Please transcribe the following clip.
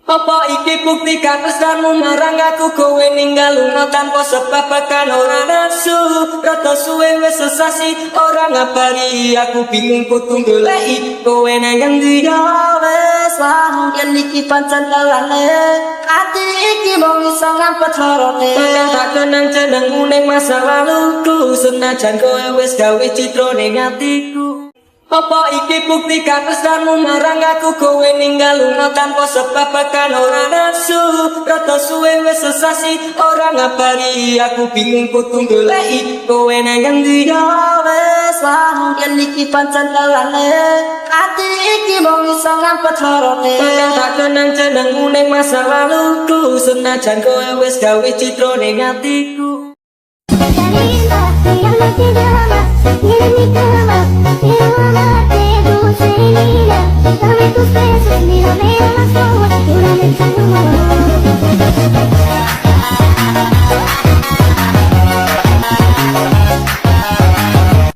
Apa iki bukti katresnamu marang aku kowe ninggal lunga tanpa sebab bahkan ora nafsu rada suwe wis sesasi ora ngabari aku bingung kudu goleki kowe nang endi wis lah mungkin iki pancen dalane ati iki mung iso ngampet lorone tak kenang jenengmu ning masa laluku senajan kowe wis gawe citra ning atiku. Apa iki bukti katresnamu marang aku kowe ninggal lunga tanpa sebab bahkan ora nafsu rada suwe wis sesasi ora ngabari aku bingung kudu goleki kowe nang endi wis lah mungkin iki pancen dalane ati iki mung iso ngampet lorone tak kenang jenengmu ning masa laluku senajan kowe wis gawe citra ning atiku. Dame tus besos, mírame